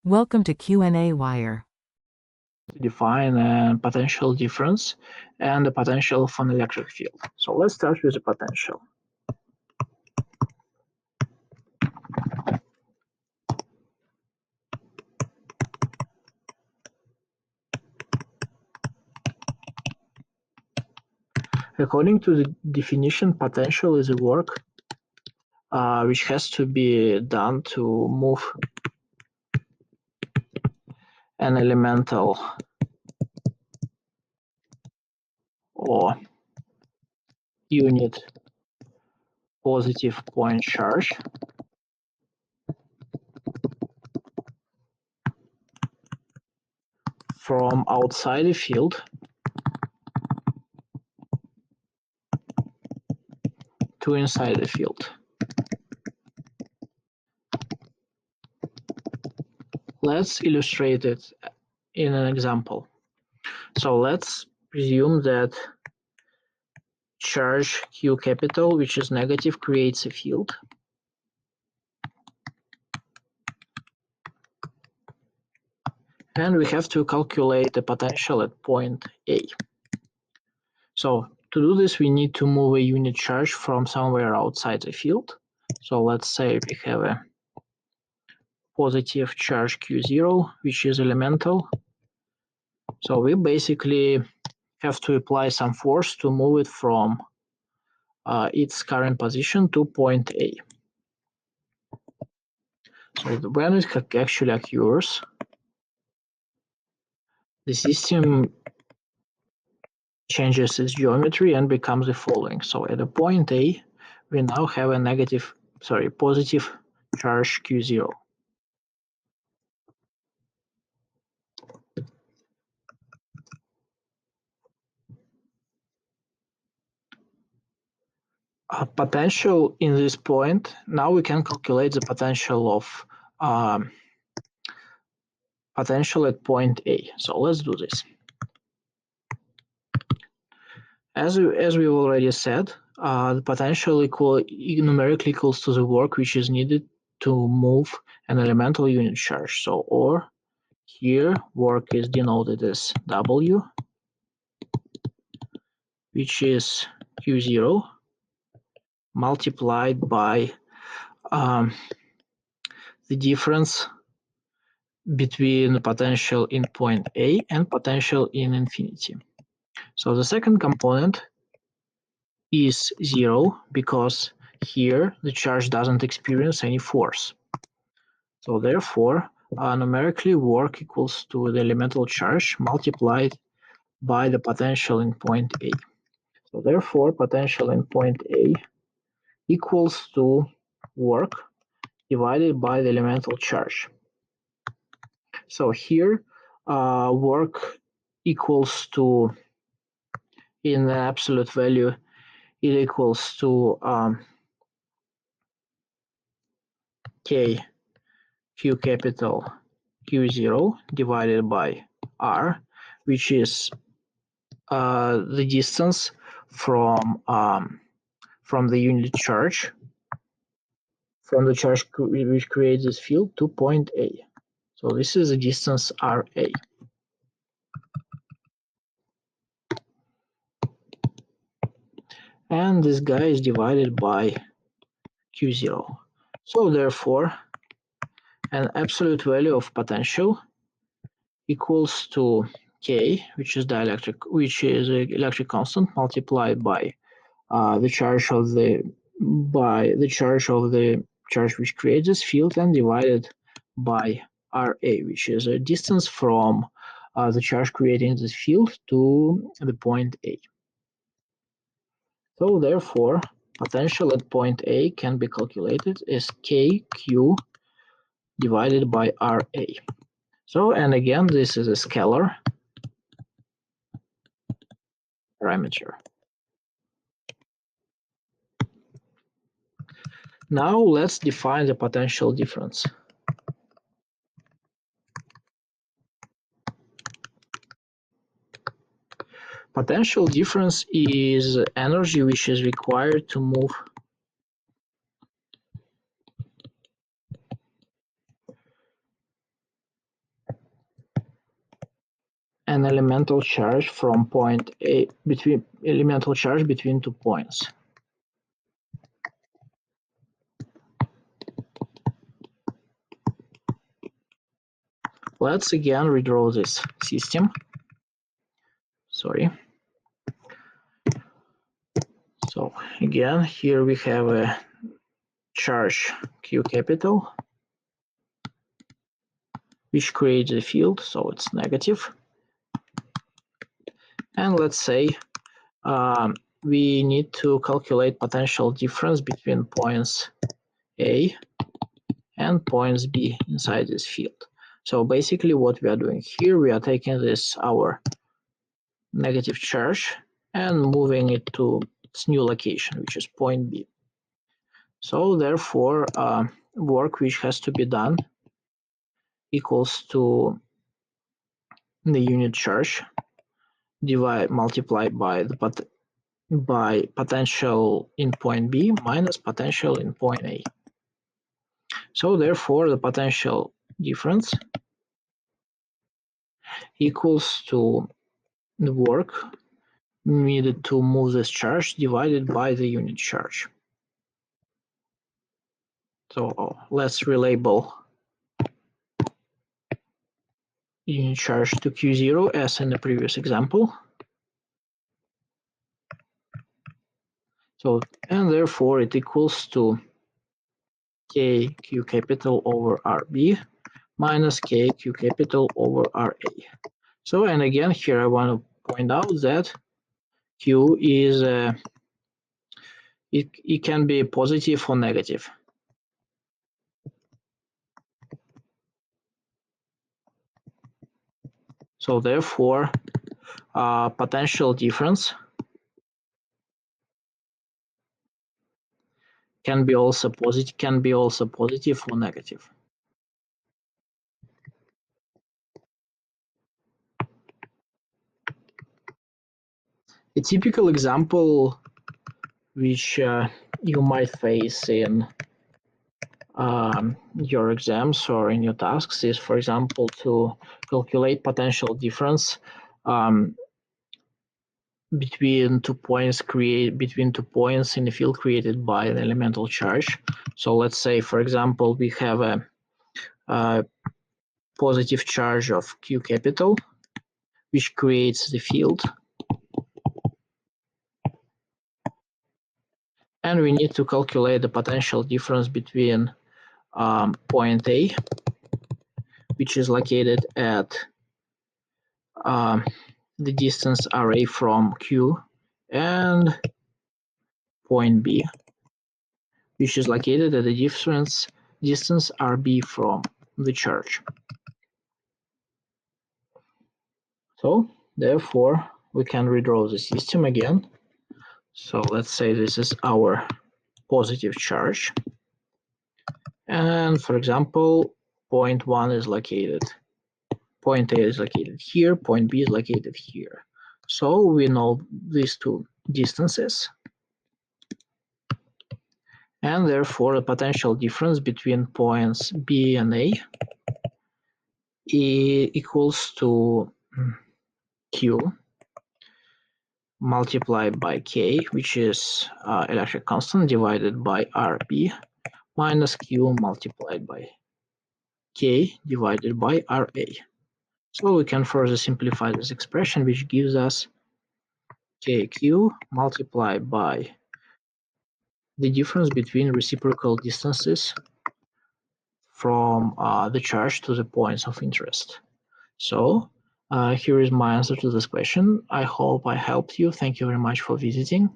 Welcome to qnawire. Define a potential difference and the potential of an electric field. So let's start with the potential. According to the definition, potential is a work which has to be done to move an elemental or unit positive point charge from outside the field to inside the field. Let's illustrate it in an example. So let's presume that charge Q capital, which is negative, creates a field. And we have to calculate the potential at point A. So to do this, we need to move a unit charge from somewhere outside the field. So let's say we have a positive charge Q0, which is elemental. So we basically have to apply some force to move it from its current position to point A. So when it actually occurs, the system changes its geometry and becomes the following. So at a point A, we now have a positive charge Q0. Potential in this point, now we can calculate the potential of potential at point A. So let's do this. As we already said, the potential numerically equals to the work which is needed to move an elemental unit charge. So or here work is denoted as W, which is Q0 multiplied by the difference between the potential in point A and potential in infinity. So the second component is 0 because here the charge doesn't experience any force. So therefore, numerically work equals to the elemental charge multiplied by the potential in point A. So therefore, potential in point A equals to work divided by the elemental charge. So here, work equals to, in the absolute value, it equals to K Q capital Q0 divided by R, which is the distance from the unit charge, from the charge which creates this field to point A. So this is the distance RA. And this guy is divided by Q0. So therefore, an absolute value of potential equals to K, which is electric constant, multiplied by the charge of the charge which creates this field, and divided by RA, which is a distance from the charge creating this field to the point A. So therefore, potential at point A can be calculated as KQ divided by RA. So, and again, this is a scalar parameter. Now let's define the potential difference. Potential difference is energy which is required to move an elemental charge from point A between elemental charge between 2 points. Let's again redraw this system. Sorry. So again, here we have a charge Q capital, which creates a field, so it's negative. And let's say we need to calculate potential difference between points A and points B inside this field. So basically what we are doing here, we are taking this our negative charge and moving it to its new location, which is point B. So therefore, work which has to be done equals to the unit charge multiplied by potential in point B minus potential in point A. So therefore, the potential difference equals to the work needed to move this charge divided by the unit charge. So let's relabel unit charge to Q0 as in the previous example. So, and therefore it equals to KQ capital over RB minus KQ capital over RA. So, and again, here I want to point out that Q is, it can be positive or negative. So therefore, potential difference can be also positive or negative. A typical example which you might face in your exams or in your tasks is, for example, to calculate potential difference between 2 points in the field created by an elemental charge. So let's say, for example, we have a positive charge of Q capital, which creates the field. And we need to calculate the potential difference between point A, which is located at the distance RA from Q, and point B, which is located at the distance RB from the charge. So therefore, we can redraw the system again. So let's say this is our positive charge. And for example, point A is located here, point B is located here. So we know these two distances. And therefore, the potential difference between points B and A equals to Q multiplied by K, which is electric constant, divided by RB minus Q multiplied by K divided by RA. So we can further simplify this expression, which gives us KQ multiplied by the difference between reciprocal distances from the charge to the points of interest. So here is my answer to this question. I hope I helped you. Thank you very much for visiting.